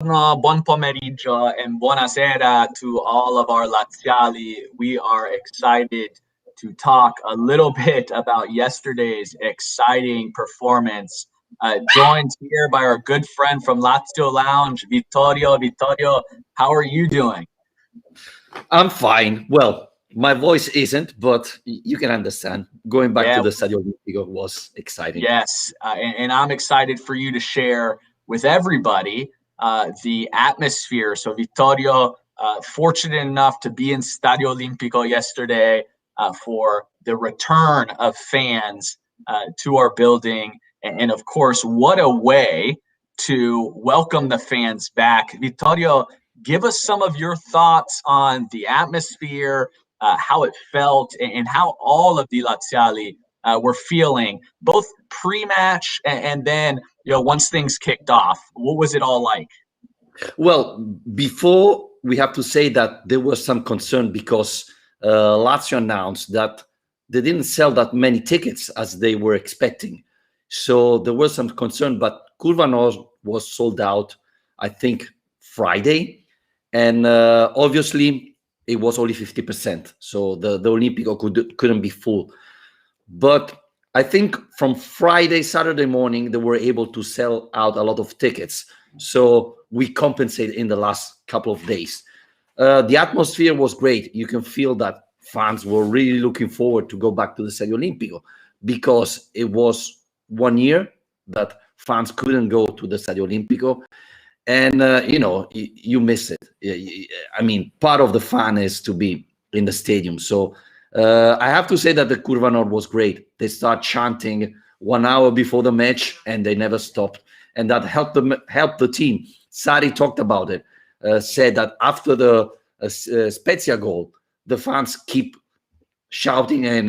buon pomeriggio, and buonasera to all of our Laziali. We are excited to talk a little bit about yesterday's exciting performance. Joined here by our good friend from Lazio Lounge, Vittorio. Vittorio, how are you doing? I'm fine. Well, my voice isn't, but you can understand. Going back Yeah, to the Stadio Olimpico was exciting. yes, and I'm excited for you to share with everybody the atmosphere. So, Vittorio, fortunate enough to be in Stadio Olimpico yesterday for the return of fans to our building. And of course, what a way to welcome the fans back. Vittorio, give us some of your thoughts on the atmosphere, how it felt, and how all of the Laziali were feeling both pre-match and then once things kicked off. What was it all like? Well, before we have to say that there was some concern because Lazio announced that they didn't sell that many tickets as they were expecting. So there was some concern, but Curva was sold out, I think, Friday. And obviously, it was only 50%. So the Olimpico couldn't be full. But I think from Friday, Saturday morning, they were able to sell out a lot of tickets. So we compensated in the last couple of days. The atmosphere was great. You can feel that fans were really looking forward to go back to the Stadio Olimpico because it was 1 year that fans couldn't go to the Stadio Olimpico. And, you miss it. I mean, part of the fun is to be in the stadium. So I have to say that the Curva Nord was great. They start chanting 1 hour before the match, and they never stopped. And that helped the team. Sarri talked about it, said that after the Spezia goal, the fans keep shouting, and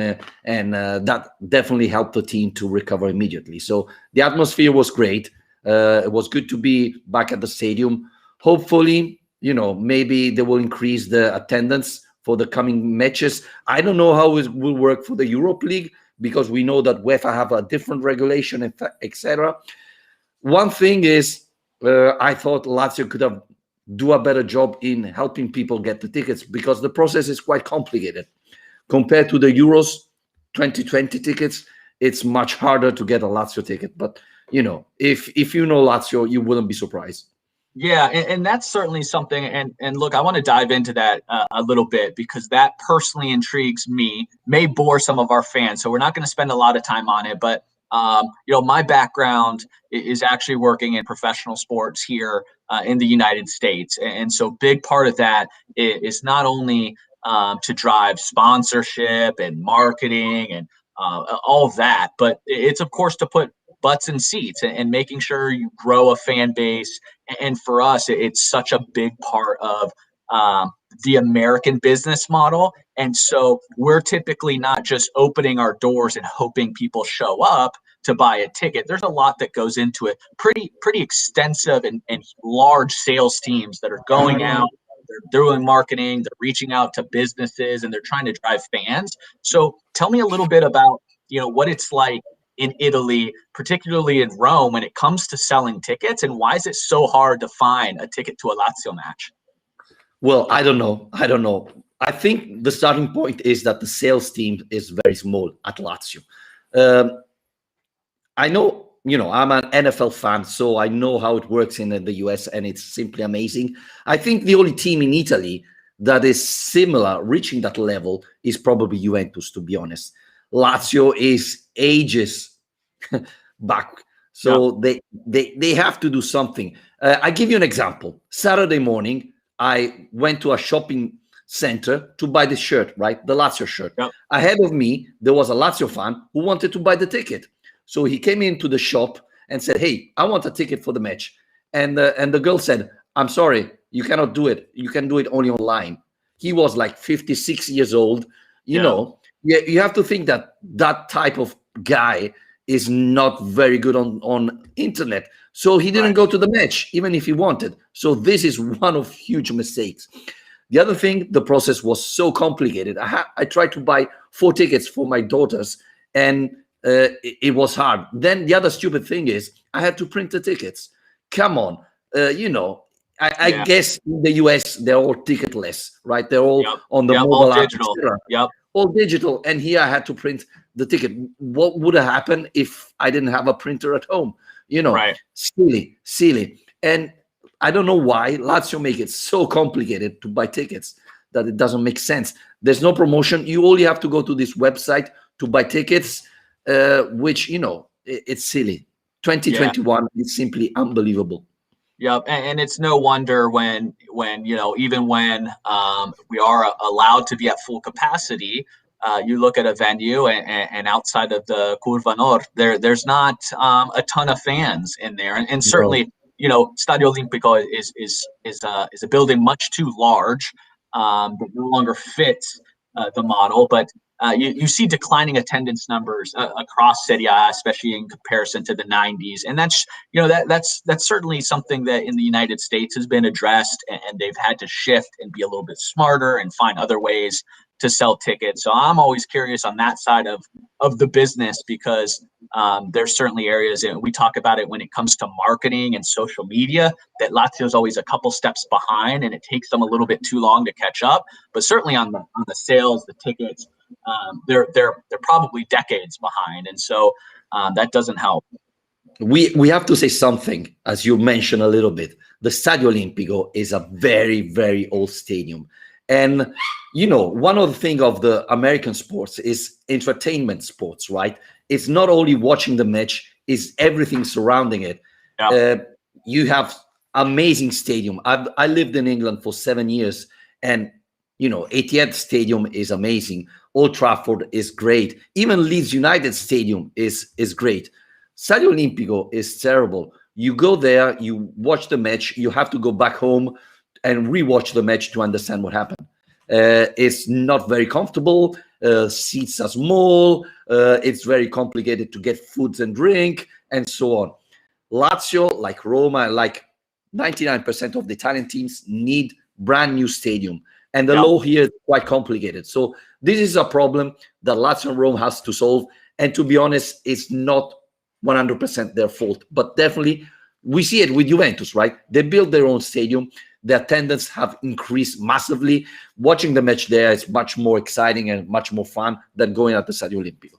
that definitely helped the team to recover immediately. So the atmosphere was great. It was good to be back at the stadium. Hopefully, maybe they will increase the attendance for the coming matches. I don't know how it will work for the Europe League because we know that UEFA have a different regulation, etc. One thing is, I thought Lazio could have do a better job in helping people get the tickets because the process is quite complicated. Compared to the Euros 2020 tickets, it's much harder to get a Lazio ticket. But, if you know Lazio, you wouldn't be surprised. Yeah, and that's certainly something. And look, I want to dive into that a little bit because that personally intrigues me. May bore some of our fans, so we're not going to spend a lot of time on it. But my background is actually working in professional sports here in the United States, and so big part of that is not only to drive sponsorship and marketing and all of that, but it's of course to put butts in seats and making sure you grow a fan base. And for us, it's such a big part of the American business model. And so we're typically not just opening our doors and hoping people show up to buy a ticket. There's a lot that goes into it. Pretty extensive and large sales teams that are going out. They're doing marketing. They're reaching out to businesses, and they're trying to drive fans. So tell me a little bit about what it's like in Italy, particularly in Rome, when it comes to selling tickets, and why is it so hard to find a ticket to a Lazio match? Well, I don't know. I think the starting point is that the sales team is very small at Lazio. I know, I'm an NFL fan, so I know how it works in the US, and it's simply amazing. I think the only team in Italy that is similar, reaching that level, is probably Juventus, to be honest. Lazio is ages back. So yeah. They have to do something. I give you an example. Saturday morning, I went to a shopping center to buy the shirt, right? The Lazio shirt. Yep. Ahead of me, there was a Lazio fan who wanted to buy the ticket. So he came into the shop and said, "Hey, I want a ticket for the match." And the girl said, "I'm sorry, you cannot do it. You can do it only online." He was like 56 years old. You have to think that type of guy is not very good on internet. So he didn't go to the match, even if he wanted. So this is one of huge mistakes. The other thing, the process was so complicated. I tried to buy 4 tickets for my daughters, and it was hard. Then the other stupid thing is I had to print the tickets. Come on, I guess in the US they're all ticketless, right? They're all on the mobile all app, digital. All digital. And here I had to print the ticket. What would have happened if I didn't have a printer at home? You know, silly. And I don't know why Lazio make it so complicated to buy tickets that it doesn't make sense. There's no promotion. You only have to go to this website to buy tickets, which, you know, it's silly. 2021 is simply unbelievable. Yep, and it's no wonder when you know, even when we are allowed to be at full capacity, you look at a venue and outside of the Curva Nord, there's not a ton of fans in there, and certainly, you know, Stadio Olimpico is a building much too large that no longer fits the model, but. You see declining attendance numbers across Serie A, especially in comparison to the 90s, and that's, you know, that's certainly something that in the United States has been addressed, and they've had to shift and be a little bit smarter and find other ways to sell tickets. So I'm always curious on that side of the business, because there's certainly areas, and we talk about it when it comes to marketing and social media, that Lazio is always a couple steps behind, and it takes them a little bit too long to catch up. But certainly on the sales, the tickets. They're probably decades behind, and so that doesn't help. We have to say something, as you mentioned a little bit. The Stadio Olimpico is a very, very old stadium, and you know, one of the things of the American sports is entertainment sports, right? It's not only watching the match; it's everything surrounding it. You have amazing stadium. I lived in England for 7 years, and you know, Etihad Stadium is amazing. Old Trafford is great. Even Leeds United Stadium is great. Stadio Olimpico is terrible. You go there, you watch the match, you have to go back home and rewatch the match to understand what happened. It's not very comfortable. Seats are small. It's very complicated to get foods and drink, and so on. Lazio, like Roma, like 99% of the Italian teams, need brand new stadium. And the law here is quite complicated. So this is a problem that Lazio and Rome has to solve. And to be honest, it's not 100% their fault. But definitely, we see it with Juventus, right? They built their own stadium. The attendance have increased massively. Watching the match there is much more exciting and much more fun than going at the Stadio Olimpico.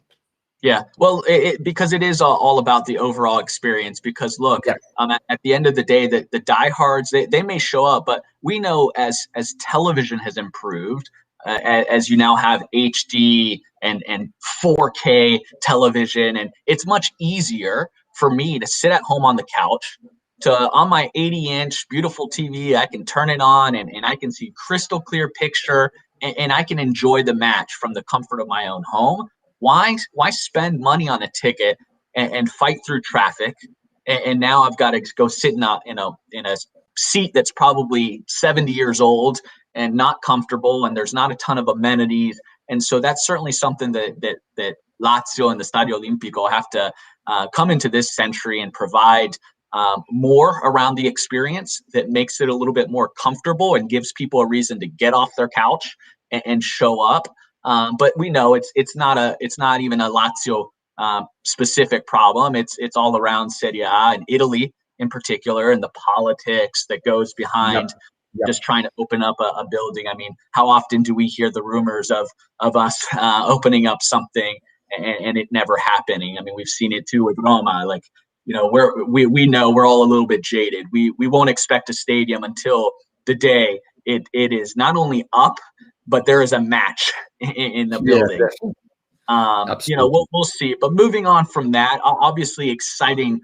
Yeah, well, because it is all about the overall experience. Because look, at the end of the day, the diehards, they may show up, but we know as television has improved, as you now have HD and 4K television, and it's much easier for me to sit at home on the couch, on my 80-inch beautiful TV. I can turn it on and I can see crystal clear picture, and I can enjoy the match from the comfort of my own home. Why spend money on a ticket and fight through traffic? And now I've got to go sit in a seat that's probably 70 years old and not comfortable, and there's not a ton of amenities. And so that's certainly something that Lazio and the Stadio Olimpico have to come into this century and provide more around the experience that makes it a little bit more comfortable and gives people a reason to get off their couch and show up. But we know it's not even a Lazio specific problem. It's all around Serie A and Italy in particular, and the politics that goes behind just trying to open up a building. I mean, how often do we hear the rumors of us opening up something and it never happening? I mean, we've seen it too with Roma. Like, you know, we know we're all a little bit jaded. We won't expect a stadium until the day it is not only up, but there is a match in the building. You know, we'll see. But moving on from that, obviously exciting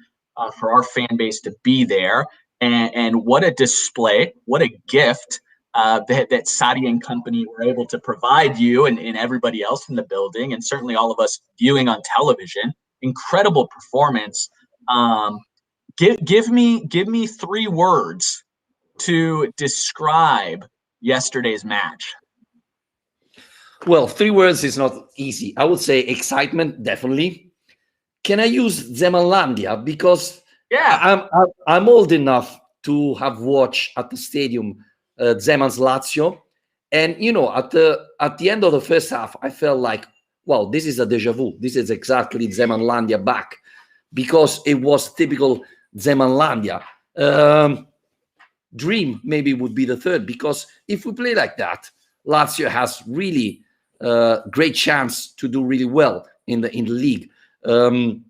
for our fan base to be there, and what a display, what a gift that Sadi and company were able to provide you and everybody else in the building, and certainly all of us viewing on television. Incredible performance. Give me 3 words to describe yesterday's match. Well, 3 words is not easy. I would say excitement, definitely. Can I use Zemanlandia? Because I'm old enough to have watched at the stadium Zeman's Lazio, and you know, at the end of the first half, I felt like, wow, this is a deja vu. This is exactly Zemanlandia back, because it was typical Zemanlandia. dream maybe would be the third, because if we play like that, Lazio has really great chance to do really well in the league.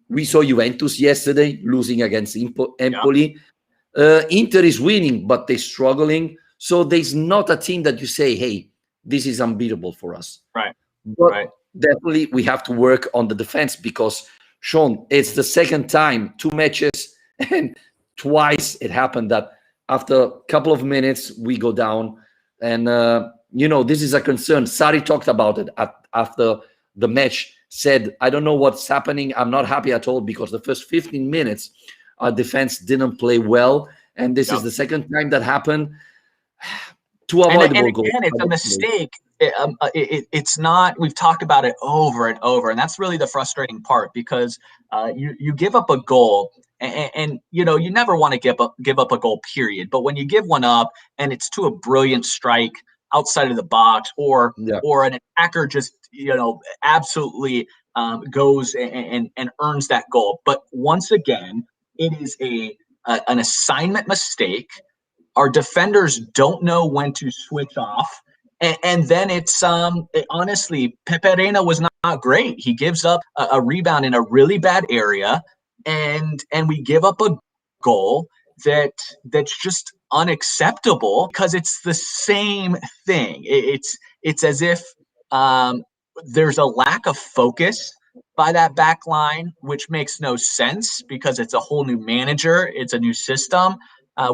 We saw Juventus yesterday losing against Empoli. Inter is winning, but they're struggling. So there's not a team that you say, hey, this is unbeatable for us. Right. But definitely we have to work on the defense, because, Shawn, it's the second time, 2 matches, and twice it happened that after a couple of minutes we go down. And, this is a concern. Sarri talked about it after the match, said, I don't know what's happening. I'm not happy at all, because the first 15 minutes, our defense didn't play well. And this is the second time that happened. To avoid the goal. And it's a mistake. It's not, we've talked about it over and over, and that's really the frustrating part, because you give up a goal, and you never want to give up a goal, period. But when you give one up and it's to a brilliant strike outside of the box, or an attacker just absolutely goes and earns that goal. But once again, it is an assignment mistake. Our defenders don't know when to switch off. And then it's honestly, Pepe Reina was not great. He gives up a rebound in a really bad area, and we give up a goal that's just unacceptable, because it's the same thing. It's as if there's a lack of focus by that back line, which makes no sense, because it's a whole new manager, it's a new system.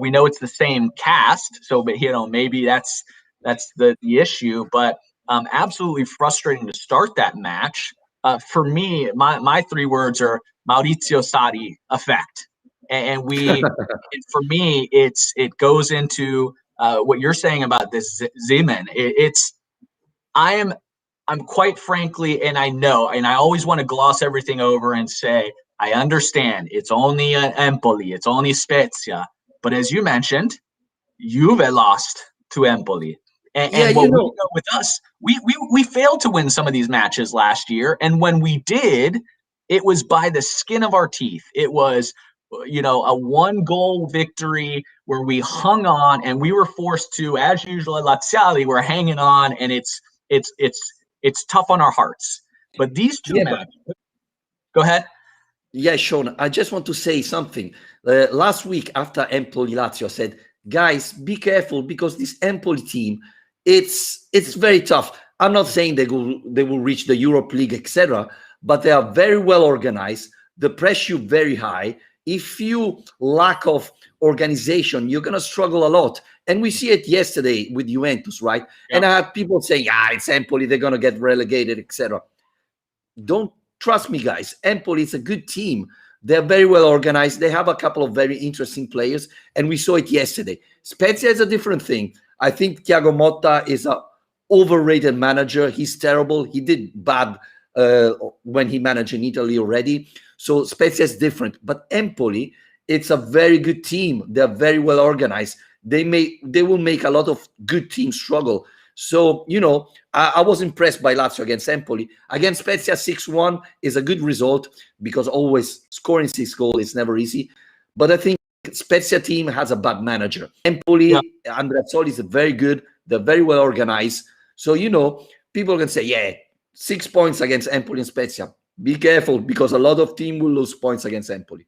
We know it's the same cast, so but maybe that's the issue. But absolutely frustrating to start that match. For me, my 3 words are Maurizio Sarri effect, and for me, it goes into what you're saying about this Zeman. I'm quite frankly, and I know, and I always want to gloss everything over and say, I understand it's only Empoli, it's only Spezia. But as you mentioned, Juve lost to Empoli. And we know with us, we failed to win some of these matches last year. And when we did, it was by the skin of our teeth. It was, a 1-goal victory where we hung on, and we were forced to, as usual at Laziale, we're hanging on, and it's tough on our hearts. But these 2 matches, go ahead. Yeah, Shawn, I just want to say something. Last week after Empoli Lazio, said, guys, be careful, because this Empoli team, it's very tough. I'm not saying they will reach the Europe League, etc., but they are very well organized. The pressure very high. If you lack of organization, you're going to struggle a lot. And we see it yesterday with Juventus, right? Yeah. And I had people saying, it's Empoli, they're going to get relegated, etc. Don't trust me, guys. Empoli is a good team. They're very well organized. They have a couple of very interesting players, and we saw it yesterday. Spezia is a different thing. I think Thiago Motta is an overrated manager. He's terrible. He did bad when he managed in Italy already. So Spezia is different. But Empoli, it's a very good team. They're very well organized. They will make a lot of good teams struggle. So, I was impressed by Lazio against Empoli. Against Spezia, 6-1 is a good result, because always scoring 6 goals is never easy. But I think Spezia team has a bad manager. Empoli, Andrea Soli is very good. They're very well organized. So, people can say, 6 points against Empoli and Spezia. Be careful, because a lot of teams will lose points against Empoli.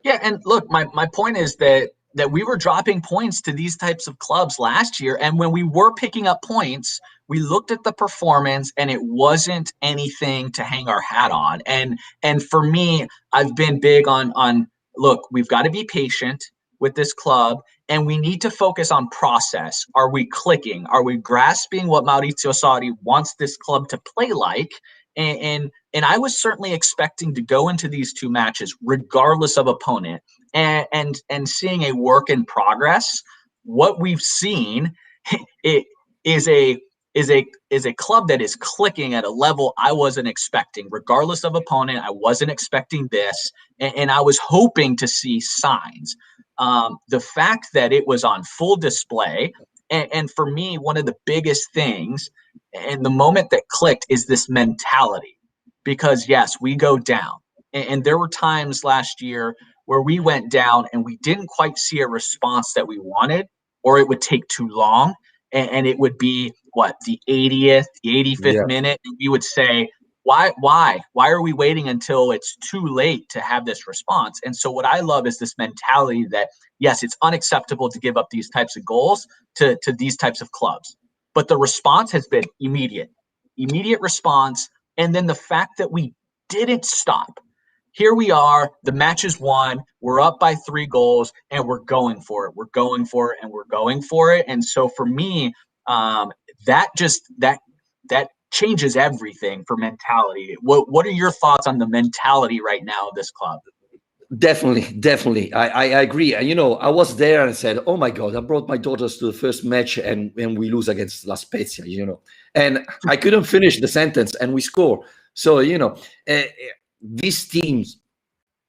Yeah, and look, my point is that we were dropping points to these types of clubs last year. And when we were picking up points, we looked at the performance, and it wasn't anything to hang our hat on. And for me, I've been big on look, we've got to be patient with this club, and we need to focus on process. Are we clicking? Are we grasping what Maurizio Sarri wants this club to play like? And I was certainly expecting to go into these 2 matches, regardless of opponent, and seeing a work in progress. What we've seen is a club that is clicking at a level I wasn't expecting, regardless of opponent. I wasn't expecting this, and I was hoping to see signs. The fact that it was on full display, and for me, one of the biggest things, and the moment that clicked, is this mentality. Because yes, we go down, and there were times last year where we went down and we didn't quite see a response that we wanted. or it would take too long, and it would be what, the 80th, the 85th Yeah. minute, and we would say, why are we waiting until it's too late to have this response? And so what I love is this mentality that, yes, it's unacceptable to give up these types of goals to these types of clubs, but the response has been immediate response. And then the fact that we didn't stop. Here we are, the match is won, we're up by 3 goals, and we're going for it. We're going for it, and we're going for it. And so for me, that changes everything for mentality. What are your thoughts on the mentality right now of this club? Definitely. I agree. And, I was there and said, oh my God, I brought my daughters to the first match and we lose against La Spezia, and I couldn't finish the sentence and we score. So, these teams,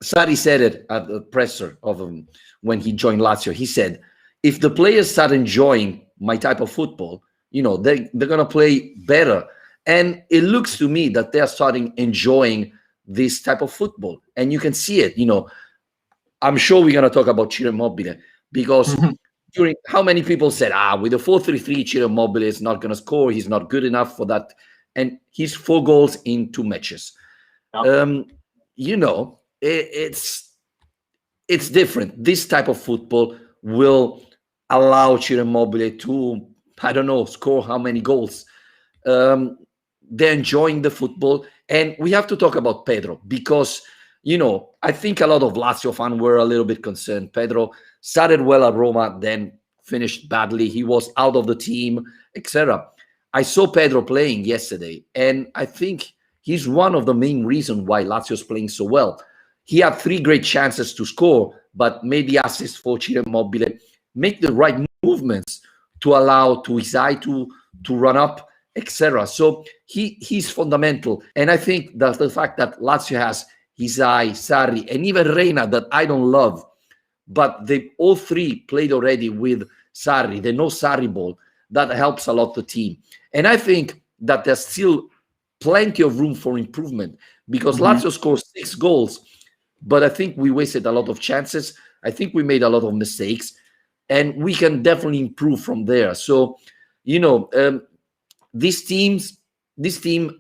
Sarri said it at the presser of when he joined Lazio. He said, if the players start enjoying my type of football, they're going to play better. And it looks to me that they're starting enjoying this type of football. And you can see it, I'm sure we're going to talk about Ciro Immobile because during how many people said, with the 4-3-3, Ciro Immobile is not going to score. He's not good enough for that. And he's 4 goals in 2 matches. Yep. It's different. This type of football will allow Ciro Immobile to, I don't know, score how many goals. They're enjoying the football. And we have to talk about Pedro because, I think a lot of Lazio fans were a little bit concerned. Pedro started well at Roma, then finished badly. He was out of the team, etc. I saw Pedro playing yesterday, and I think he's one of the main reasons why Lazio is playing so well. He had 3 great chances to score, but made the assist for Ciro Immobile, make the right movements to allow to his eye to run up, etc. So he's fundamental. And I think that the fact that Lazio has Isai, Sarri, and even Reina, that I don't love, but they all 3 played already with Sarri. They know Sarri ball. That helps a lot the team. And I think that there's still plenty of room for improvement because Lazio scored 6 goals, but I think we wasted a lot of chances. I think we made a lot of mistakes, and we can definitely improve from there. So, this team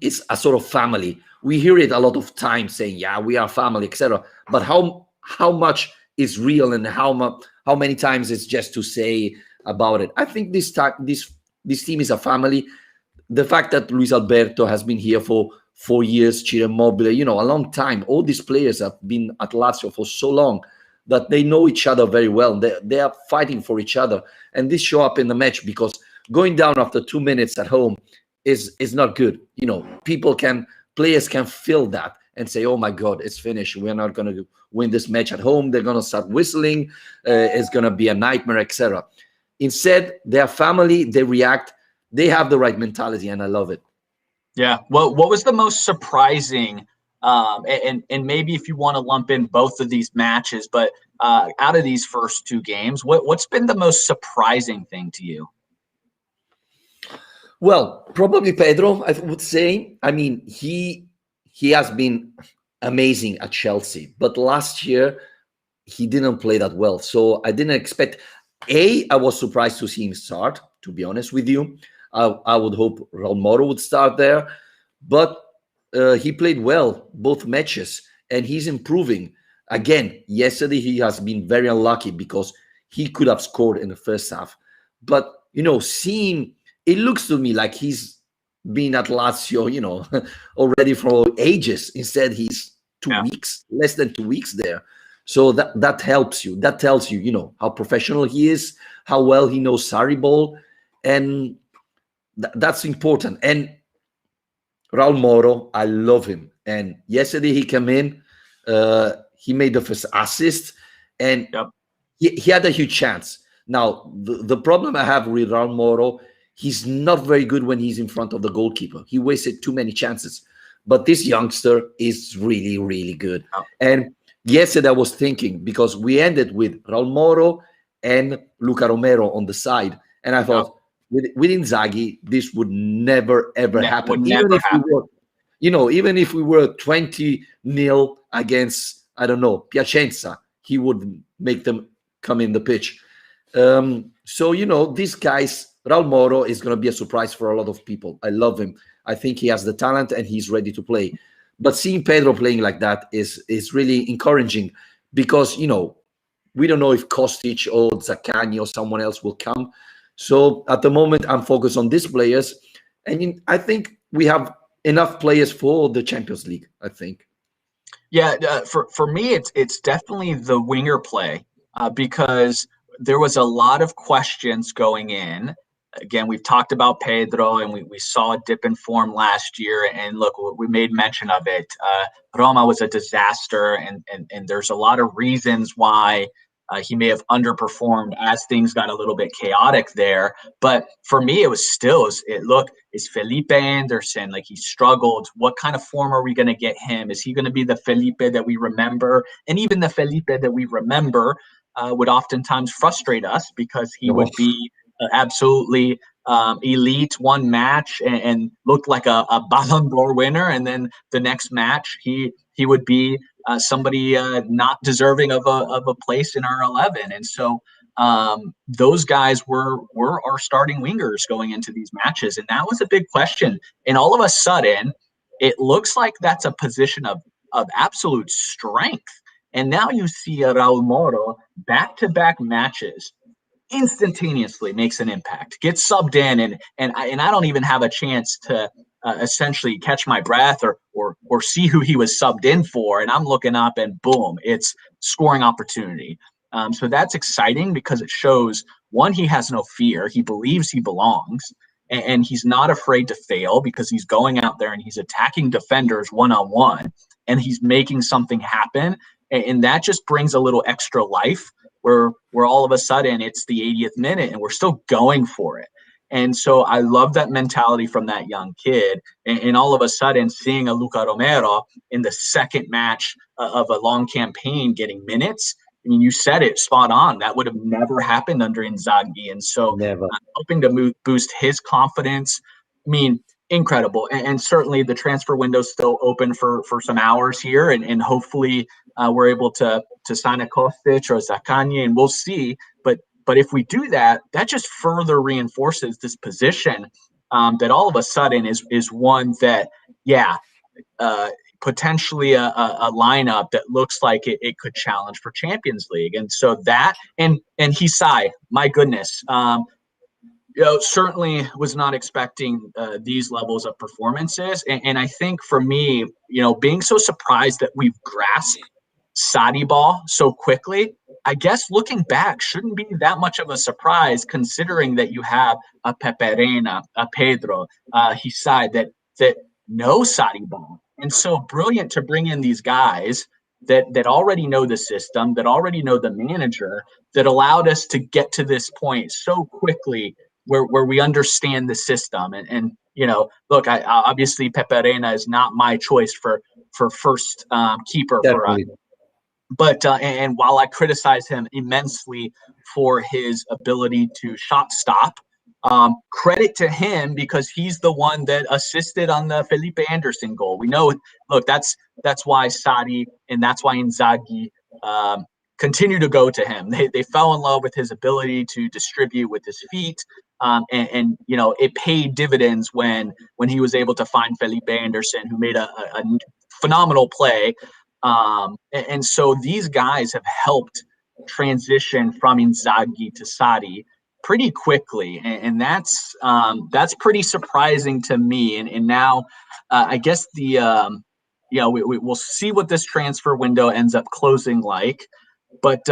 is a sort of family. We hear it a lot of times saying, yeah, we are family, etc. But how much is real and how many times it's just to say about it? I think this team is a family. The fact that Luis Alberto has been here for 4 years, Ciro Immobile, a long time. All these players have been at Lazio for so long that they know each other very well. They are fighting for each other. And this show up in the match because going down after 2 minutes at home is not good. Players can feel that and say, oh my God, it's finished. We're not going to win this match at home. They're going to start whistling. It's going to be a nightmare, etc. Instead, they're family. They react. They have the right mentality, and I love it. Yeah. Well, what was the most surprising, and maybe if you want to lump in both of these matches, but out of these first 2 games, what's been the most surprising thing to you? Well, probably Pedro, I would say. I mean, he has been amazing at Chelsea, but last year he didn't play that well. So I didn't expect. I was surprised to see him start, to be honest with you. I would hope Raul Moro would start there, but he played well both matches, and he's improving. Again, yesterday he has been very unlucky because he could have scored in the first half. But, seeing, it looks to me like he's been at Lazio, already for ages. Instead, he's 2 weeks, less than 2 weeks there. So that helps you. That tells you, how professional he is, how well he knows Sarri ball, and that's important. And Raul Moro, I love him. And yesterday he came in, he made the first assist, and he had a huge chance. Now, the problem I have with Raul Moro, he's not very good when he's in front of the goalkeeper. He wasted too many chances. But this youngster is really, really good. And yesterday I was thinking, because we ended with Raul Moro and Luca Romero on the side, and I thought, with Inzaghi, this would never, ever happen. Even if we were 20-0 against, I don't know, Piacenza, he would make them come in the pitch. So, these guys, Raul Moro is going to be a surprise for a lot of people. I love him. I think he has the talent and he's ready to play. But seeing Pedro playing like that is really encouraging because, we don't know if Kostic or Zaccagni or someone else will come. So at the moment, I'm focused on these players. And I think we have enough players for the Champions League, I think. Yeah, for me, it's definitely the winger play because there was a lot of questions going in. Again, we've talked about Pedro, and we saw a dip in form last year. And look, we made mention of it. Roma was a disaster, and there's a lot of reasons why he may have underperformed as things got a little bit chaotic there. But for me, it was still, is Felipe Anderson, like he struggled. What kind of form are we going to get him? Is he going to be the Felipe that we remember? And even the Felipe that we remember would oftentimes frustrate us because he would be absolutely elite one match and looked like a Ballon d'Or winner. And then the next match, he would be somebody not deserving of a place in our 11. And so those guys were our starting wingers going into these matches. And that was a big question. And all of a sudden, it looks like that's a position of absolute strength. And now you see Raul Moro back-to-back matches instantaneously makes an impact, gets subbed in, and I don't even have a chance to essentially catch my breath or see who he was subbed in for, and I'm looking up and boom, it's scoring opportunity. So that's exciting because it shows, one, he has no fear, he believes he belongs, and he's not afraid to fail because he's going out there and he's attacking defenders one-on-one, and he's making something happen, and that just brings a little extra life where all of a sudden it's the 80th minute and we're still going for it. And so I love that mentality from that young kid. And all of a sudden seeing a Luca Romero in the second match of a long campaign getting minutes, I mean, you said it spot on. That would have never happened under Inzaghi. And so hoping to boost his confidence. I mean, incredible. And certainly the transfer window is still open for some hours here. And hopefully we're able to sign a Kostic or Zaccagni, and we'll see. But if we do that, that just further reinforces this position that all of a sudden is one that, potentially a lineup that looks like it could challenge for Champions League. And so that, and Hisai, my goodness, certainly was not expecting these levels of performances. And I think for me, being so surprised that we've grasped Sarri ball so quickly, I guess looking back shouldn't be that much of a surprise considering that you have a Pepe Reina, a Pedro, Hisai that know Sarri ball. And so brilliant to bring in these guys that already know the system, that already know the manager, that allowed us to get to this point so quickly where we understand the system. And look, I obviously Pepe Reina is not my choice for first keeper for us. But and while I criticize him immensely for his ability to shot stop, credit to him because he's the one that assisted on the Felipe Anderson goal. We know, look, that's why Sarri and that's why Inzaghi continue to go to him. They fell in love with his ability to distribute with his feet, and it paid dividends when he was able to find Felipe Anderson, who made a phenomenal play. And so these guys have helped transition from Inzaghi to Sarri pretty quickly, and that's pretty surprising to me. And now I guess we'll see what this transfer window ends up closing like, but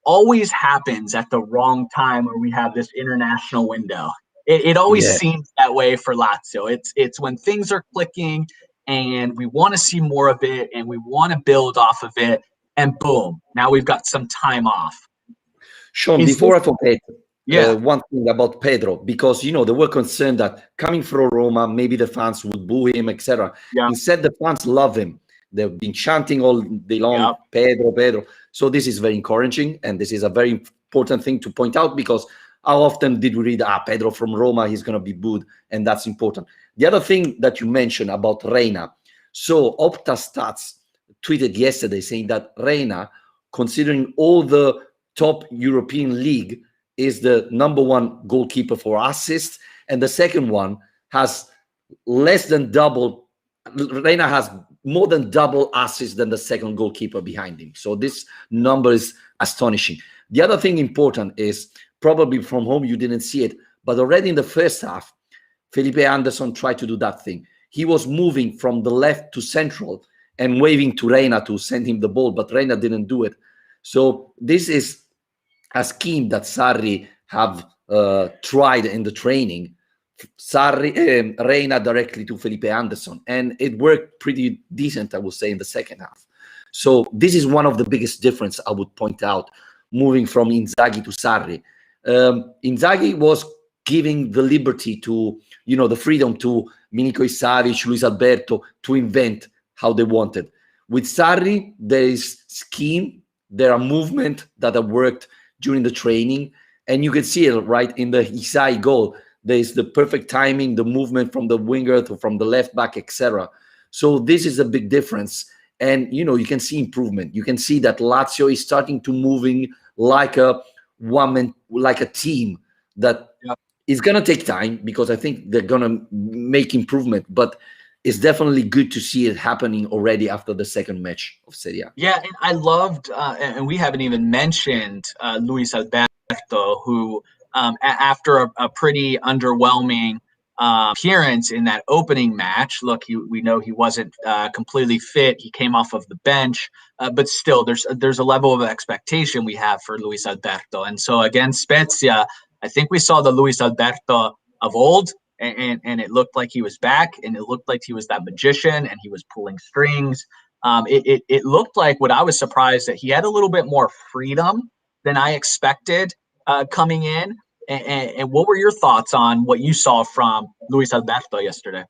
always happens at the wrong time where we have this international window. It always seems that way for Lazio. It's when things are clicking and we want to see more of it and we want to build off of it, and boom, now we've got some time off. Shawn, before I forget, one thing about Pedro, because they were concerned that coming from Roma, maybe the fans would boo him, etc. Instead, the fans love him. They've been chanting all day long, Pedro, Pedro. So this is very encouraging, and this is a very important thing to point out, because how often did we read, Pedro from Roma, he's going to be booed, and that's important. The other thing that you mentioned about Reina, so Opta Stats tweeted yesterday saying that Reina, considering all the top European league, is the number one goalkeeper for assists, and the second one has less than double. Reina has more than double assists than the second goalkeeper behind him. So this number is astonishing. The other thing important is, probably from home you didn't see it, but already in the first half, Felipe Anderson tried to do that thing. He was moving from the left to central and waving to Reina to send him the ball, but Reina didn't do it. So this is a scheme that Sarri have tried in the training. Reina directly to Felipe Anderson, and it worked pretty decent, I would say, in the second half. So this is one of the biggest difference I would point out, moving from Inzaghi to Sarri. Inzaghi was giving the liberty to, the freedom to Milinkovic Savic, Luis Alberto to invent how they wanted. With Sarri, there is scheme, there are movement that have worked during the training, and you can see it right in the Isai goal. There is the perfect timing, the movement from the winger to from the left back, etc. So this is a big difference, and you can see improvement. You can see that Lazio is starting to moving like a woman, like a team that is going to take time, because I think they're going to make improvement, but it's definitely good to see it happening already after the second match of Serie A. Yeah, and I loved, and we haven't even mentioned Luis Alberto, who after a pretty underwhelming appearance in that opening match, look, we know he wasn't completely fit. He came off of the bench, but still, there's a level of expectation we have for Luis Alberto. And so against Spezia, I think we saw the Luis Alberto of old, and it looked like he was back, and it looked like he was that magician, and he was pulling strings. It looked like, what I was surprised that he had a little bit more freedom than I expected coming in. And what were your thoughts on what you saw from Luis Alberto yesterday?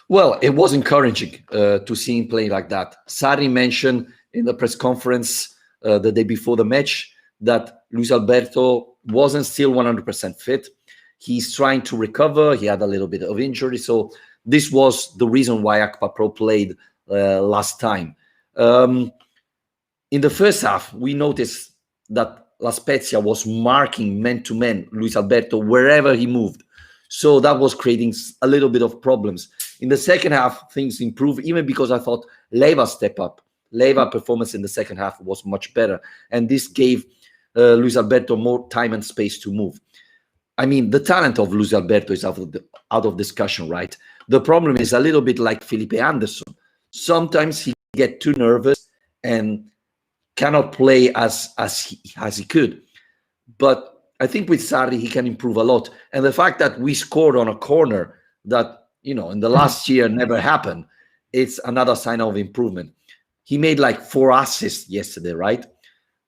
Well, it was encouraging to see him play like that. Sarri mentioned in the press conference the day before the match that Luis Alberto wasn't still 100% fit. He's trying to recover. He had a little bit of injury. So this was the reason why Akpa Pro played last time. In the first half, we noticed that La Spezia was marking man-to-man Luis Alberto wherever he moved. So that was creating a little bit of problems. In the second half, things improved, even because I thought Leiva step up. Leiva performance in the second half was much better. And this gave Luis Alberto more time and space to move. I mean, the talent of Luis Alberto is out of discussion, right? The problem is a little bit like Felipe Anderson. Sometimes he gets too nervous and cannot play as he could. But I think with Sarri, he can improve a lot. And the fact that we scored on a corner that, in the last year never happened, it's another sign of improvement. He made like 4 assists yesterday, right?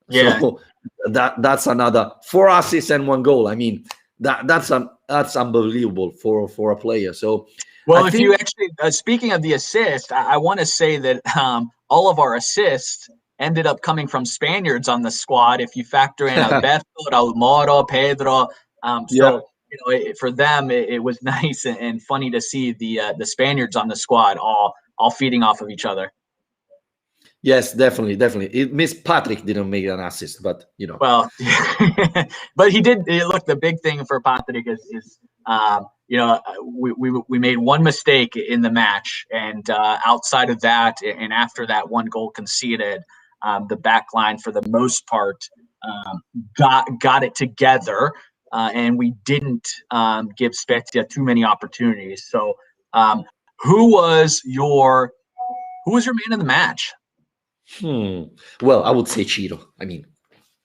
Yeah. So that's another 4 assists and 1 goal. I mean, that's unbelievable for a player. So, well, if you actually, speaking of the assist, I want to say that all of our assists ended up coming from Spaniards on the squad. If you factor in Alberto, Raul Moro, Pedro, for them it was nice and funny to see the Spaniards on the squad all feeding off of each other. Yes, definitely. Miss Patrick didn't make an assist, but Well, but he did. Look, the big thing for Patrick is we made 1 mistake in the match, and outside of that, and after that 1 goal conceded, the back line for the most part got it together, and we didn't give Spezia too many opportunities. So, who was your man of the match? Well, I would say Ciro. I mean,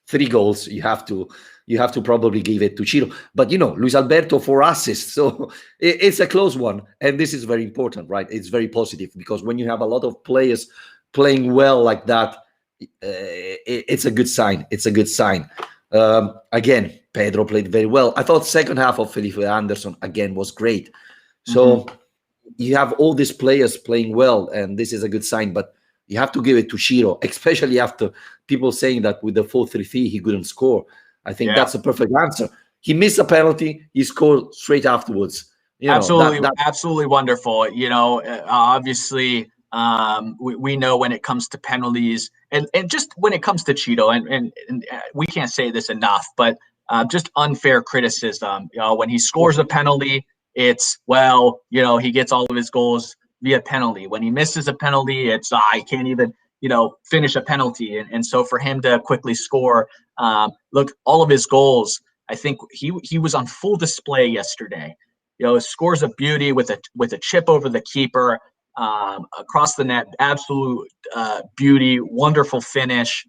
3 goals. You have to probably give it to Ciro. But Luis Alberto 4 assists. So it's a close one, and this is very important, right? It's very positive, because when you have a lot of players playing well like that, it's a good sign. It's a good sign. Again, Pedro played very well. I thought second half of Felipe Anderson again was great. So you have all these players playing well, and this is a good sign. But you have to give it to Ciro, especially after people saying that with the 4-3-3 he couldn't score. I think that's a perfect answer. He missed a penalty. He scored straight afterwards. Absolutely wonderful. Obviously, we know when it comes to penalties, and just when it comes to Ciro, and we can't say this enough, but just unfair criticism. When he scores a penalty, it's, well, he gets all of his goals via penalty. When he misses a penalty, it's, I can't even, finish a penalty. And so for him to quickly score, look, all of his goals, I think he was on full display yesterday. Scores of beauty with a chip over the keeper, across the net, absolute beauty, wonderful finish.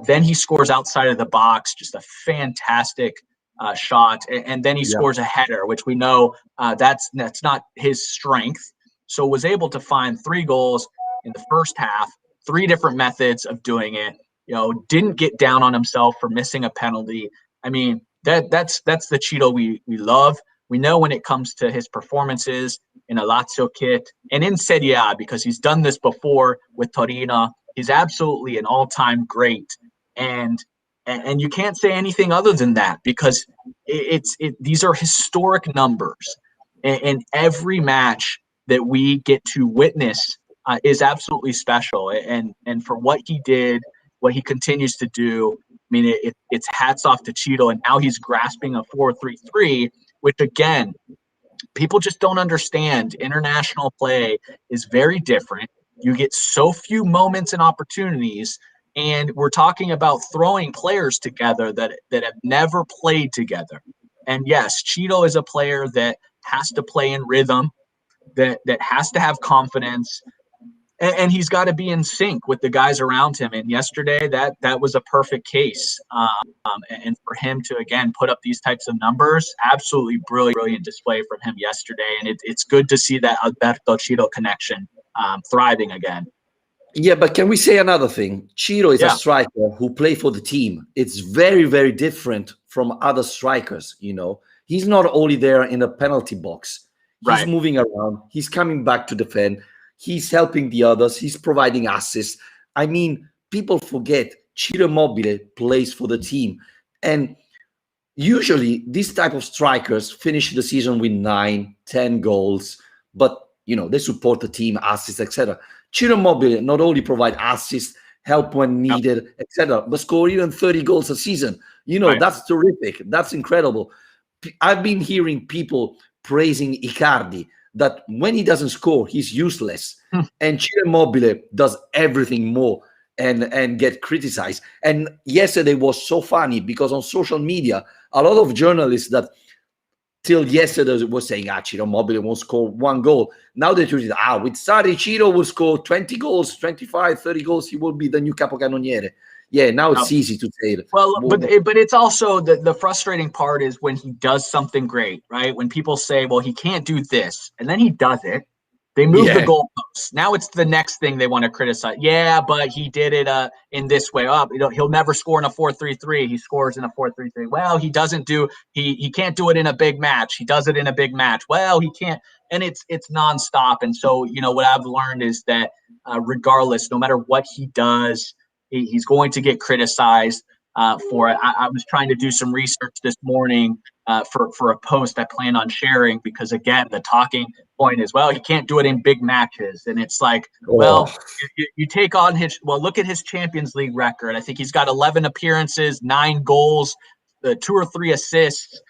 Then he scores outside of the box, just a fantastic shot, and then he scores a header, which we know that's not his strength. So was able to find 3 goals in the first half, 3 different methods of doing it. Didn't get down on himself for missing a penalty. I mean, that's the Ciro we love. We know when it comes to his performances in a Lazio kit and in Serie A, because he's done this before with Torino. He's absolutely an all-time great, and you can't say anything other than that, because these are historic numbers, and every match that we get to witness is absolutely special. And for what he did, what he continues to do, I mean, it's hats off to Ciro, and now he's grasping a 4-3-3, which again, people just don't understand. International play is very different. You get so few moments and opportunities, and we're talking about throwing players together that have never played together. And yes, Ciro is a player that has to play in rhythm, that has to have confidence, and he's got to be in sync with the guys around him. And yesterday, that was a perfect case. And for him to, again, put up these types of numbers, absolutely brilliant display from him yesterday. And it's good to see that Alberto Ciro connection thriving again. Yeah, but can we say another thing? Ciro is a striker who plays for the team. It's very, very different from other strikers, He's not only there in a penalty box. He's moving around. He's coming back to defend. He's helping the others. He's providing assists. I mean, people forget Ciro Immobile plays for the team. And usually these type of strikers finish the season with 9, 10 goals, but, they support the team, assists, etc. Ciro Immobile not only provide assists, help when needed, etc., but score even 30 goals a season. That's terrific. That's incredible. I've been hearing people praising Icardi, that when he doesn't score, he's useless. And Ciro Immobile does everything more and get criticized. And yesterday was so funny because on social media, a lot of journalists that till yesterday were saying, Ciro Immobile won't score 1 goal. Now they treat it, with Sarri, Ciro will score 20 goals, 25, 30 goals. He will be the new capocannoniere. Yeah, now it's easy to say it. Well, but it's also the frustrating part is when he does something great, right? When people say, well, he can't do this, and then he does it, they move the goalposts. Now it's the next thing they want to criticize. Yeah, but he did it in this way. He'll never score in a 4-3-3. He scores in a 4-3-3. Well, he doesn't do he can't do it in a big match. He does it in a big match. Well, he can't, and it's nonstop. And so what I've learned is that regardless, no matter what he does, he's going to get criticized for it. I was trying to do some research this morning for a post I plan on sharing, because again, the talking point is, well, he can't do it in big matches. And it's like, well, you take on look at his Champions League record. I think he's got 11 appearances, 9 goals, 2 or 3 assists.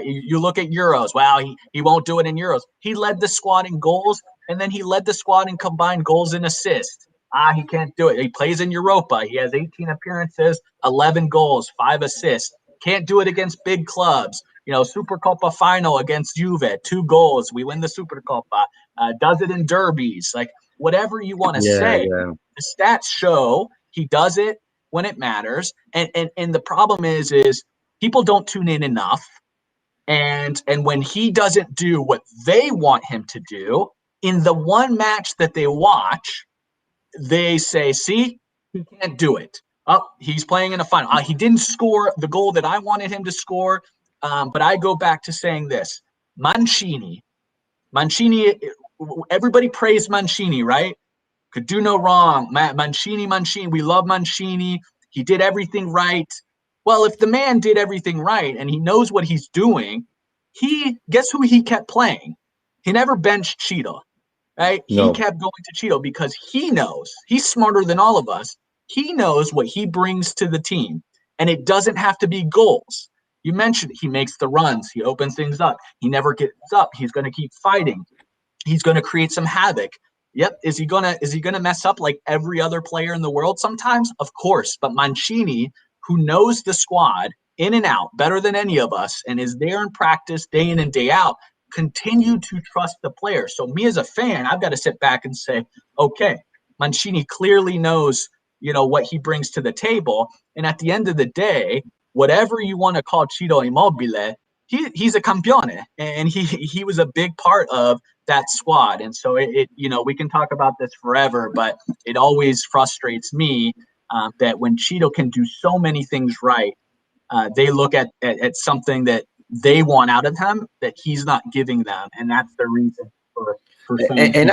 You look at Euros. Wow, he won't do it in Euros. He led the squad in goals, and then he led the squad in combined goals and assists. He can't do it. He plays in Europa. He has 18 appearances, 11 goals, 5 assists. Can't do it against big clubs. Supercoppa final against Juve, 2 goals. We win the Supercoppa. Does it in derbies. Like, whatever you want to say, the stats show he does it when it matters. And the problem is people don't tune in enough. And when he doesn't do what they want him to do in the one match that they watch, they say, see, he can't do it. He's playing in a final. He didn't score the goal that I wanted him to score. But I go back to saying this. Mancini, everybody praised Mancini, right? Could do no wrong. Mancini, we love Mancini. He did everything right. Well, if the man did everything right and he knows what he's doing, guess who he kept playing? He never benched Ciro. Right? No. He kept going to Ciro because he knows he's smarter than all of us. He knows what he brings to the team, and it doesn't have to be goals. You mentioned he makes the runs. He opens things up. He never gets up. He's going to keep fighting. He's going to create some havoc. Yep. Is he gonna mess up like every other player in the world sometimes? Of course. But Mancini, who knows the squad in and out better than any of us and is there in practice day in and day out, continue to trust the player. So me as a fan, I've got to sit back and say, okay, Mancini clearly knows, what he brings to the table. And at the end of the day, whatever you want to call Ciro Immobile, he's a campione, and he was a big part of that squad. And so we can talk about this forever, but it always frustrates me that when Ciro can do so many things right, they look at something that they want out of him that he's not giving them, and that's the reason for and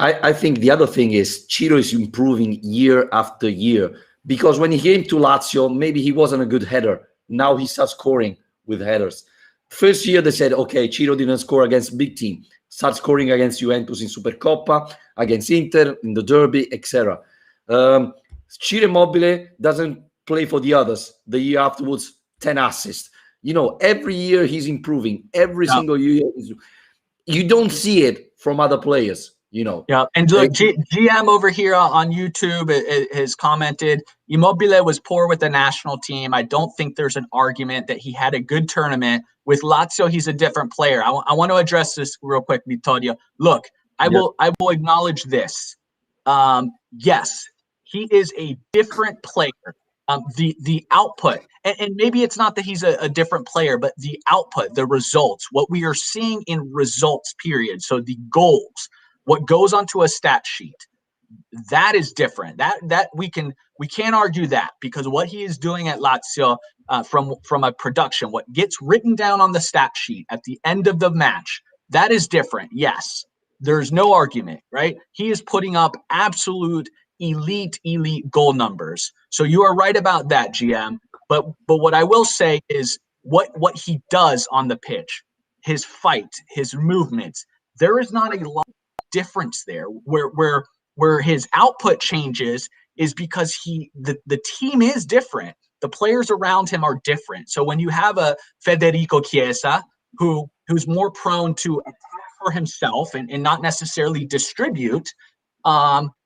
I think the other thing is Ciro is improving year after year, because when he came to Lazio, maybe he wasn't a good header. Now he starts scoring with headers. First year they said, okay, Ciro didn't score against big team. Start scoring against Juventus in Supercoppa, against Inter in the Derby, etc. Ciro Immobile doesn't play for the others. The year afterwards, 10 assists. Every year he's improving. Every single year. You don't see it from other players. Yeah, and look, GM over here on YouTube has commented, Immobile was poor with the national team. I don't think there's an argument that he had a good tournament. With Lazio, he's a different player. I want to address this real quick, Vittorio. Look, I will acknowledge this. Yes, he is a different player. The output, and maybe it's not that he's a different player, but the output, the results, what we are seeing in results period. So the goals, what goes onto a stat sheet, that is different. That we can't argue that, because what he is doing at Lazio from a production, what gets written down on the stat sheet at the end of the match, that is different. Yes, there's no argument, right? He is putting up absolute elite goal numbers. So you are right about that, GM. But what I will say is what he does on the pitch, his fight, his movements, there is not a lot difference there. Where his output changes is because the team is different. The players around him are different. So when you have a Federico Chiesa who's more prone to attack for himself and not necessarily distribute,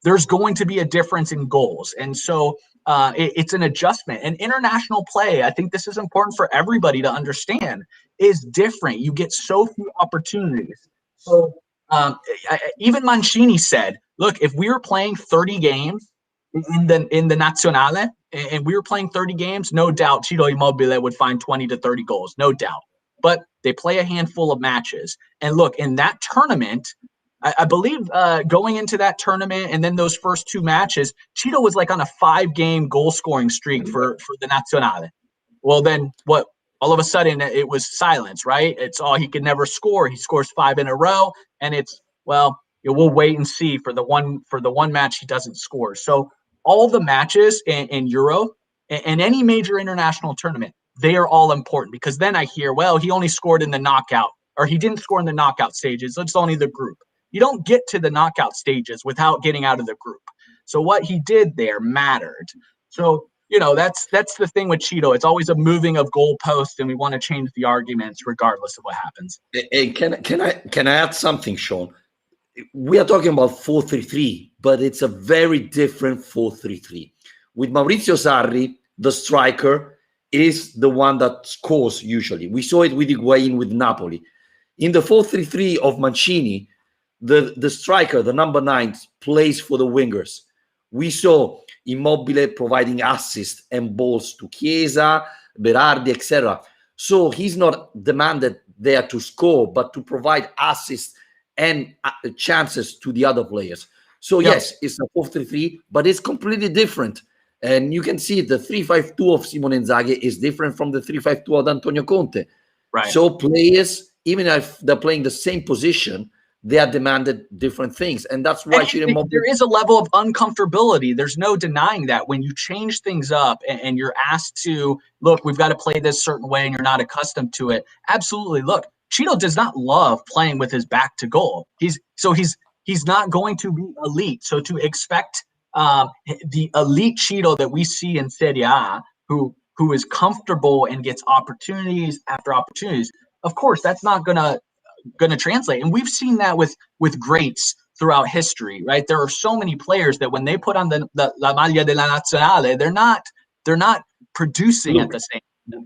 there's going to be a difference in goals. And so it's an adjustment. And international play, I think this is important for everybody to understand, is different. You get so few opportunities. So even Mancini said, look, if we were playing 30 games in the Nazionale and we were playing 30 games, no doubt Ciro Immobile would find 20 to 30 goals, no doubt. But they play a handful of matches. And look, in that tournament, I believe going into that tournament and then those first two matches, Ciro was like on a 5-game goal-scoring streak for the Nazionale. Well, then what? All of a sudden, it was silence, right? It's he could never score. He scores 5 in a row, and we'll wait and see for the one match he doesn't score. So all the matches in Euro and any major international tournament, they are all important, because then I hear, well, he only scored in the knockout, or he didn't score in the knockout stages. It's only the group. You don't get to the knockout stages without getting out of the group. So what he did there mattered. So that's the thing with Ciro. It's always a moving of goalposts, and we want to change the arguments regardless of what happens. And can I add something, Shawn? We are talking about 4-3-3, but it's a very different 4-3-3. With Maurizio Sarri, the striker is the one that scores usually. We saw it with Higuain with Napoli. In the 4-3-3 of Mancini, the striker, the number 9, plays for the wingers. We saw Immobile providing assists and balls to Chiesa, Berardi, etc. So he's not demanded there to score, but to provide assists and chances to the other players. So yes, it's a 4-3-3, but it's completely different. And you can see the 3-5-2 of Simone Inzaghi is different from the 3-5-2 of Antonio Conte. Right. So players, even if they're playing the same position, they are demanded different things. And that's why there is a level of uncomfortability. There's no denying that when you change things up and you're asked to, look, we've got to play this certain way and you're not accustomed to it. Absolutely. Look, Ciro does not love playing with his back to goal. He's not going to be elite. So to expect the elite Ciro that we see in Serie A, who who is comfortable and gets opportunities after opportunities, of course, that's not gonna translate. And we've seen that with greats throughout history, right? There are so many players that when they put on the La Maglia della Nazionale, they're not producing at the same.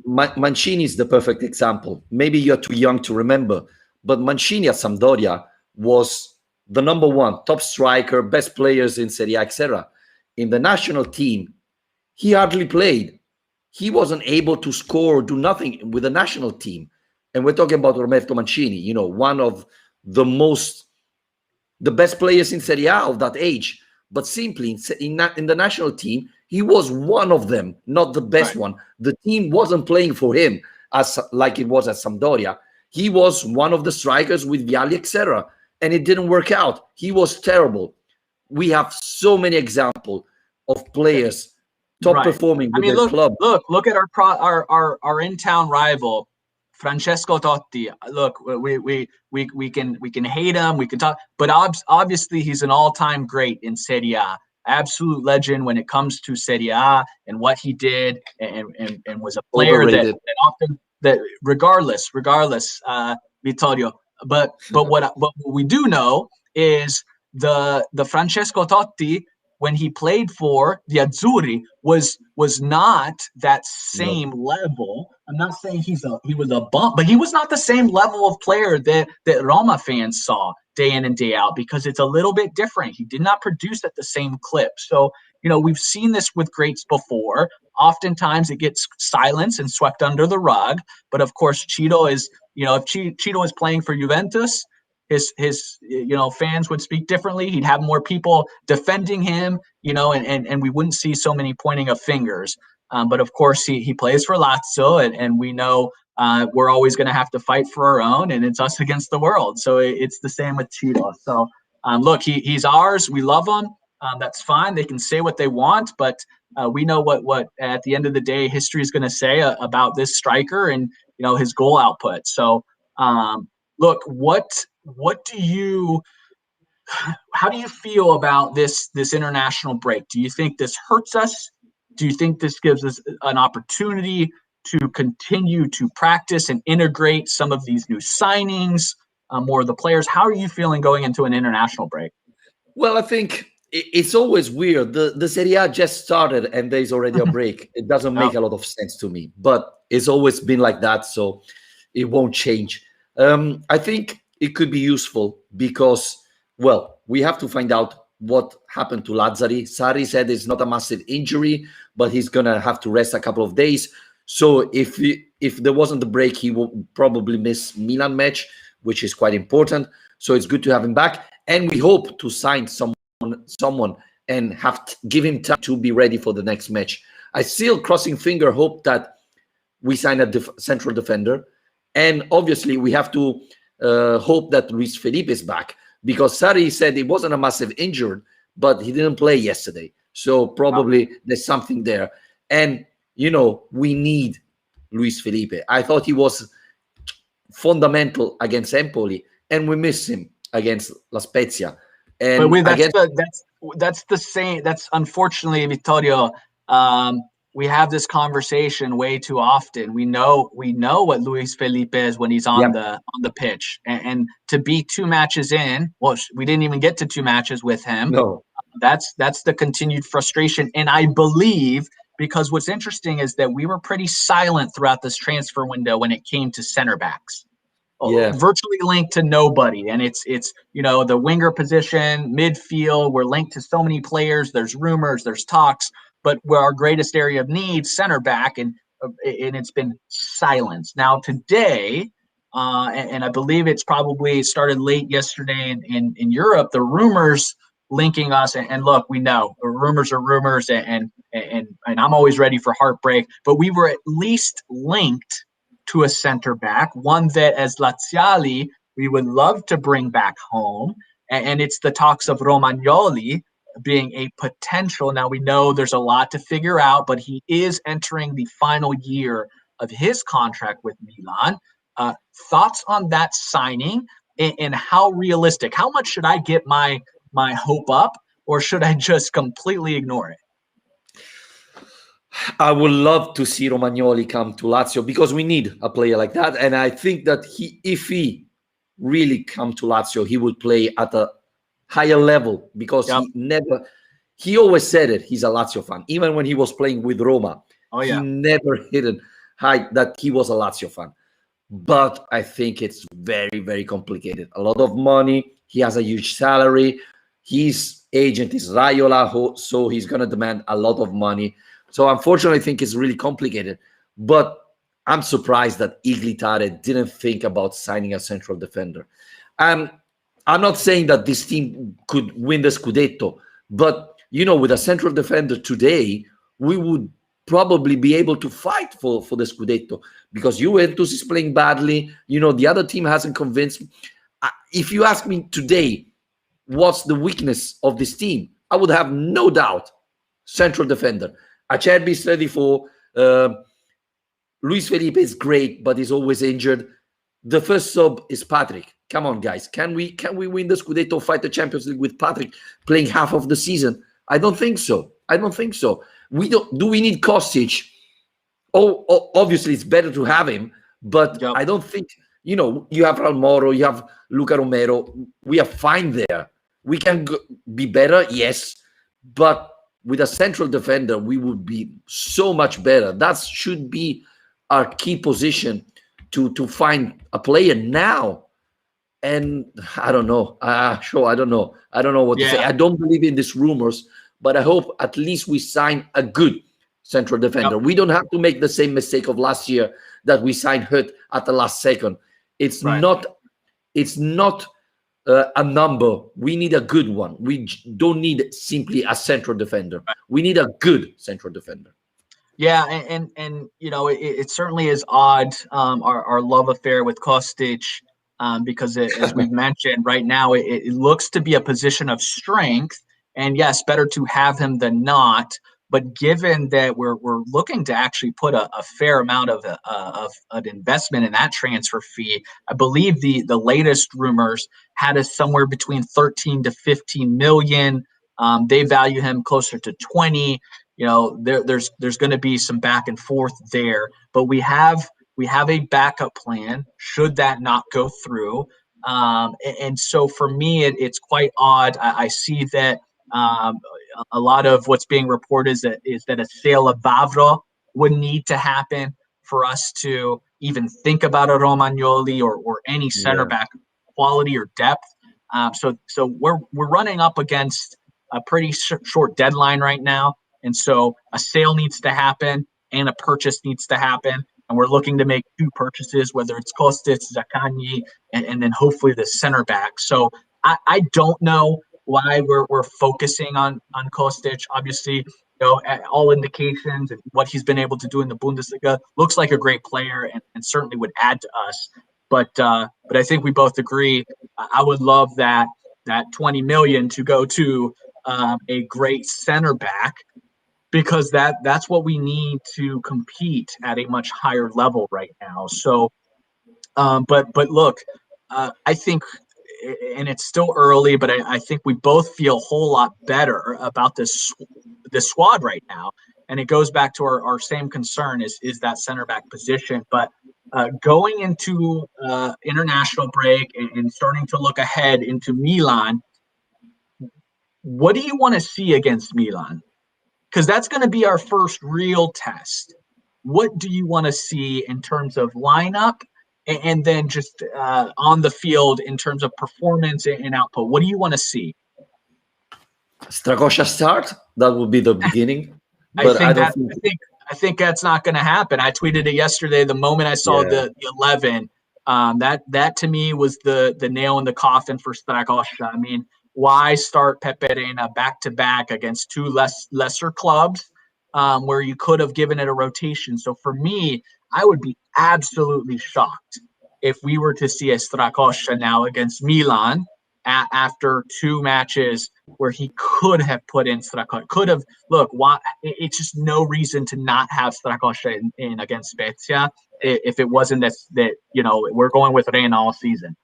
Mancini is the perfect example. Maybe you're too young to remember, but Mancini at Sampdoria was the number one top striker, best players in Serie A, etc. In the national team, he hardly played. He wasn't able to score or do nothing with the national team. And we're talking about Roberto Mancini, you know, one of the best players in Serie A of that age. But simply in the national team, he was one of them, not the best one. The team wasn't playing for him like it was at Sampdoria. He was one of the strikers with Vialli, etc. And it didn't work out. He was terrible. We have so many examples of players top performing with their club. Look at our in-town rival, Francesco Totti. Look, we can hate him, we can talk, but obviously he's an all-time great in Serie A. Absolute legend when it comes to Serie A and what he did, and was a player that often, that regardless, Vittorio. But what we do know is the Francesco Totti, when he played for the Azzurri, was not that same level. I'm not saying he was a bump, but he was not the same level of player that Roma fans saw day in and day out, because it's a little bit different. He did not produce at the same clip. So, you know, we've seen this with greats before. Oftentimes it gets silenced and swept under the rug. But of course, Ciro is, you know, if Ciro is playing for Juventus, his you know, fans would speak differently. He'd have more people defending him, you know, and we wouldn't see so many pointing of fingers. But of course, he plays for Lazio, and we know we're always going to have to fight for our own, and it's us against the world. So it's the same with Ciro. So look, he's ours. We love him. That's fine. They can say what they want, but we know what at the end of the day, history is going to say about this striker and, you know, his goal output. So look, how do you feel about this international break? Do you think this hurts us? Do you think this gives us an opportunity to continue to practice and integrate some of these new signings, more of the players? How are you feeling going into an international break? Well, I think it's always weird. The Serie A just started and there's already a break. It doesn't make a lot of sense to me, but it's always been like that, so it won't change. I think it could be useful because, well, we have to find out what happened to Lazzari. Sarri said it's not a massive injury, but he's going to have to rest a couple of days. So if there wasn't the break, he will probably miss Milan match, which is quite important. So it's good to have him back. And we hope to sign someone and give him time to be ready for the next match. I still, crossing finger, hope that we sign a central defender. And obviously we have to hope that Luis Felipe is back, because Sarri said it wasn't a massive injury, but he didn't play yesterday. So probably there's something there. And, you know, we need Luis Felipe. I thought he was fundamental against Empoli, and we miss him against La Spezia. And that's the same. That's unfortunately, Vittorio. We have this conversation way too often. We know what Luis Felipe is when he's on the pitch, and to be 2 matches in, well, we didn't even get to 2 matches with him. No, that's the continued frustration. And I believe, because what's interesting is that we were pretty silent throughout this transfer window when it came to center backs. Virtually linked to nobody. And it's you know, the winger position, midfield, we're linked to so many players. There's rumors, there's talks, but where our greatest area of need, center back, and it's been silence. Now today, and I believe it's probably started late yesterday in Europe, the rumors linking us, and look, we know rumors are rumors, and I'm always ready for heartbreak, but we were at least linked to a center back, one that as Laziali we would love to bring back home, and it's the talks of Romagnoli being a potential. Now we know there's a lot to figure out, but he is entering the final year of his contract with Milan. Thoughts on that signing, and how realistic? How much should I get my hope up, or should I just completely ignore it? I would love to see Romagnoli come to Lazio because we need a player like that. And I think that if he really come to Lazio, he would play at a higher level because Yep. he always said it. He's a Lazio fan. Even when he was playing with Roma, Oh, yeah. he never hidden hide that he was a Lazio fan. But I think it's very, very complicated. A lot of money. He has a huge salary. His agent is Raiola, so he's going to demand a lot of money. So unfortunately, I think it's really complicated. But I'm surprised that Iglitare didn't think about signing a central defender. I'm not saying that this team could win the Scudetto, but with a central defender today, we would probably be able to fight for the Scudetto because Juventus is playing badly. The other team hasn't convinced me. If you ask me today, what's the weakness of this team? I would have no doubt central defender. Acerbi is 34. Luis Felipe is great, but he's always injured. The first sub is Patrick. Come on, guys. Can we win the Scudetto, fight the Champions League with Patrick playing half of the season? I don't think so. Do we need Kostic? Obviously it's better to have him, but I don't think, you have Raul Moro, you have Luca Romero. We are fine there. We can be better, yes, but with a central defender, we would be so much better. That should be our key position to find a player now. And I don't know. I don't know. I don't know what to say. I don't believe in these rumors, but I hope at least we sign a good central defender. We don't have to make the same mistake of last year that we signed Hurt at the last second. It's not a number. We need a good one. We don't need simply a central defender. We need a good central defender. Yeah, and it certainly is odd, our love affair with Kostic, because as we've mentioned, right now it looks to be a position of strength, and yes, better to have him than not. But given that we're looking to actually put a fair amount of an investment in that transfer fee, I believe the latest rumors had us somewhere between 13 to 15 million. They value him closer to 20. There's going to be some back and forth there, but we have a backup plan should that not go through. And so for me, it's quite odd. I see that a lot of what's being reported is that a sale of Vavro would need to happen for us to even think about a Romagnoli or any center back quality or depth. So we're running up against a pretty short deadline right now. And so a sale needs to happen and a purchase needs to happen. And we're looking to make two purchases, whether it's Kostic, Zaccagni, and then hopefully the center back. So I don't know why we're focusing on Kostic. Obviously, all indications and what he's been able to do in the Bundesliga looks like a great player and certainly would add to us. But I think we both agree. I would love that 20 million to go to a great center back, because that's what we need to compete at a much higher level right now. So, but look, I think, and it's still early, but I think we both feel a whole lot better about this squad right now. And it goes back to our same concern is that center back position. But going into international break and starting to look ahead into Milan, what do you want to see against Milan? Because that's going to be our first real test. What do you want to see in terms of lineup and then just on the field in terms of performance and output? What do you want to see? Strakosha start? That would be the beginning. But I think that's not going to happen. I tweeted it yesterday. The moment I saw the 11, that to me was the nail in the coffin for Strakosha. I mean, why start Pepe Reina back-to-back against two lesser clubs where you could have given it a rotation? So for me, I would be absolutely shocked if we were to see a Strakosha now against Milan after two matches where he could have put in Strakosha. It's just no reason to not have Strakosha in against Spezia if it wasn't that we're going with Reina all season.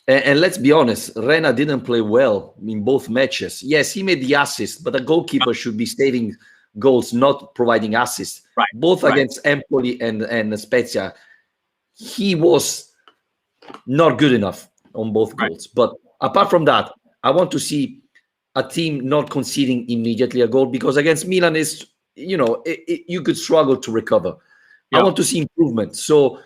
And let's be honest, Reina didn't play well in both matches. Yes, he made the assist, but the goalkeeper should be saving goals, not providing assists. Right. Both against Empoli and Spezia, he was not good enough on both goals. But apart from that, I want to see a team not conceding immediately a goal, because against Milan is, you could struggle to recover. I want to see improvement. So,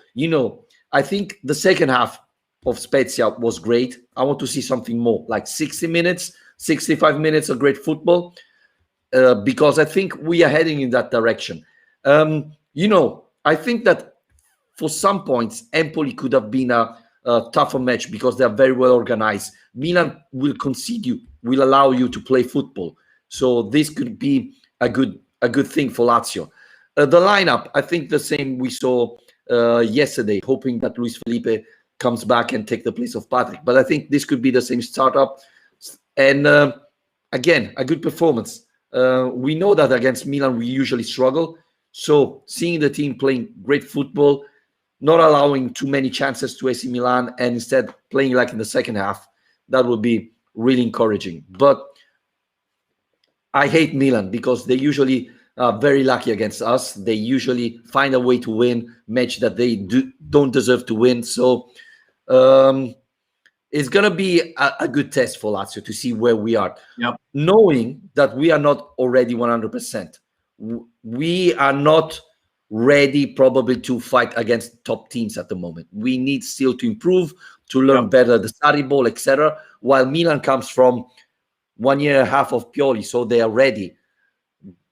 I think the second half of Spezia was great. I want to see something more, like 60 minutes, 65 minutes of great football, because I think we are heading in that direction. I think that for some points, Empoli could have been a tougher match because they are very well organized. Milan will concede you, will allow you to play football. So this could be a good thing for Lazio. The lineup, I think the same we saw yesterday, hoping that Luis Felipe comes back and take the place of Patrick. But I think this could be the same startup. And again, a good performance. We know that against Milan, we usually struggle. So seeing the team playing great football, not allowing too many chances to AC Milan, and instead playing like in the second half, that would be really encouraging. But I hate Milan because they usually are very lucky against us. They usually find a way to win match that they don't deserve to win. So it's going to be a good test for Lazio to see where we are. Knowing that we are not already 100%. We are not ready probably to fight against top teams at the moment. We need still to improve, to learn better the Sarri ball, etc. While Milan comes from 1 year and a half of Pioli, so they are ready.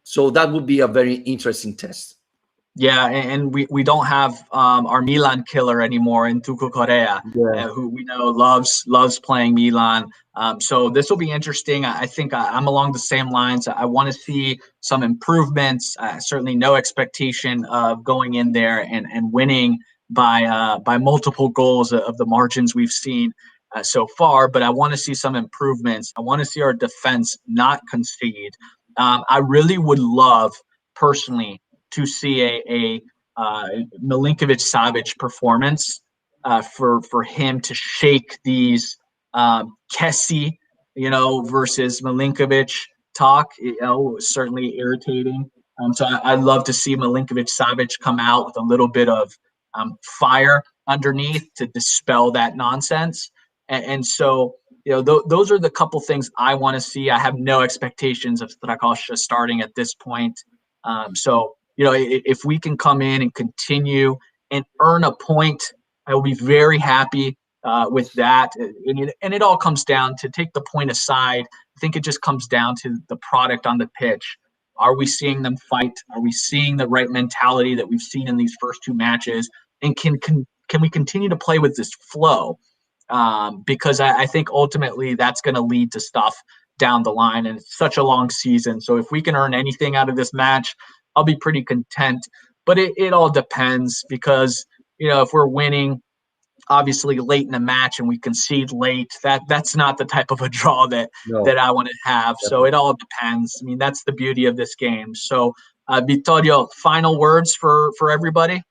So that would be a very interesting test. Yeah, and we don't have our Milan killer anymore in Tuco Correa, who we know loves playing Milan. So this will be interesting. I think I'm along the same lines. I want to see some improvements. Certainly no expectation of going in there and winning by multiple goals of the margins we've seen so far. But I want to see some improvements. I want to see our defense not concede. I really would love, personally, to see a Milinkovic-Savic performance for him to shake these Kessie, versus Milinkovic talk. Certainly irritating. So I'd love to see Milinkovic-Savic come out with a little bit of fire underneath to dispel that nonsense. And so, those are the couple things I want to see. I have no expectations of Strakosha starting at this point. So, if we can come in and continue and earn a point, I will be very happy with that. And it all comes down to, take the point aside, I think it just comes down to the product on the pitch. Are we seeing them fight? Are we seeing the right mentality that we've seen in these first two matches? And can we continue to play with this flow? Because I think ultimately that's going to lead to stuff down the line. And it's such a long season. So if we can earn anything out of this match, I'll be pretty content. But it all depends, because, if we're winning, obviously late in the match and we concede late, that's not the type of a draw that I want to have. So it all depends. I mean, that's the beauty of this game. So Vittorio, final words for everybody?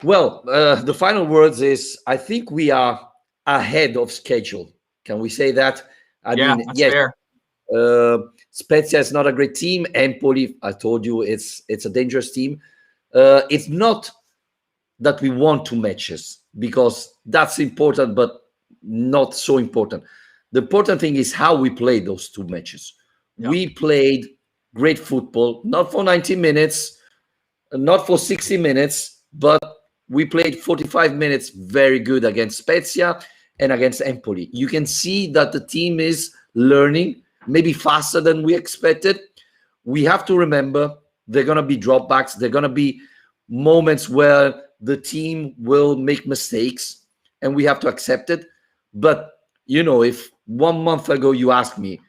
Well, the final words is, I think we are ahead of schedule. Can we say that? I mean, that's fair. Spezia is not a great team. Empoli, I told you, it's a dangerous team. It's not that we won 2 matches, because that's important, but not so important. The important thing is how we played those 2 matches. We played great football, not for 90 minutes, not for 60 minutes, but we played 45 minutes very good against Spezia and against Empoli. You can see that the team is learning, maybe faster than we expected. We have to remember there are going to be dropbacks. There are going to be moments where the team will make mistakes, and we have to accept it. But, if 1 month ago you asked me,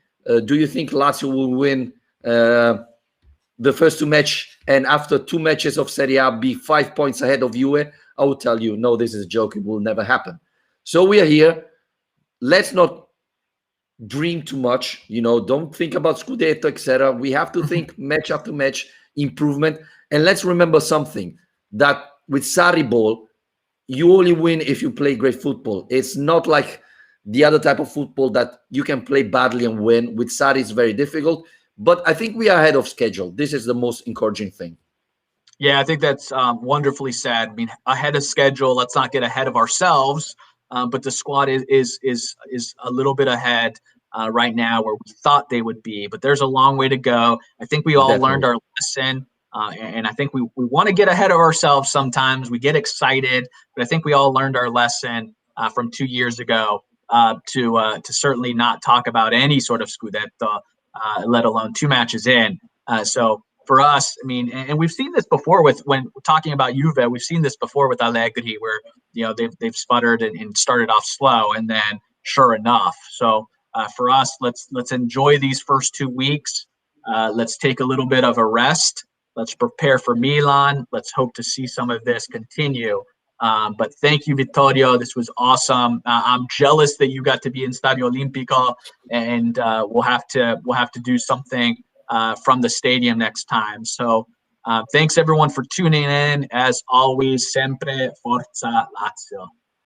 do you think Lazio will win the first 2 matches, and after 2 matches of Serie A be 5 points ahead of Juve, I would tell you, no, this is a joke. It will never happen. So we are here. Let's not dream too much. Don't think about Scudetto, etc. We have to think match after match, improvement. And let's remember something, that with Sarri ball, you only win if you play great football. It's not like the other type of football that you can play badly and win. With Sarri, it's very difficult. But I think we are ahead of schedule. This is the most encouraging thing. Yeah, I think that's wonderfully said. I mean, ahead of schedule. Let's not get ahead of ourselves. But the squad is a little bit ahead right now where we thought they would be. But there's a long way to go. I think we all learned our lesson. And I think we want to get ahead of ourselves sometimes. We get excited, but I think we all learned our lesson from 2 years ago to certainly not talk about any sort of Scudetto, let alone 2 matches in. So for us, I mean, and we've seen this before when we're talking about Juve, we've seen this before with Allegri, where they've sputtered and started off slow, and then sure enough. So for us, let's enjoy these first 2 weeks. Let's take a little bit of a rest. Let's prepare for Milan. Let's hope to see some of this continue. But thank you, Vittorio. This was awesome. I'm jealous that you got to be in Stadio Olimpico, and we'll have to do something from the stadium next time. So thanks everyone for tuning in. As always, sempre Forza Lazio.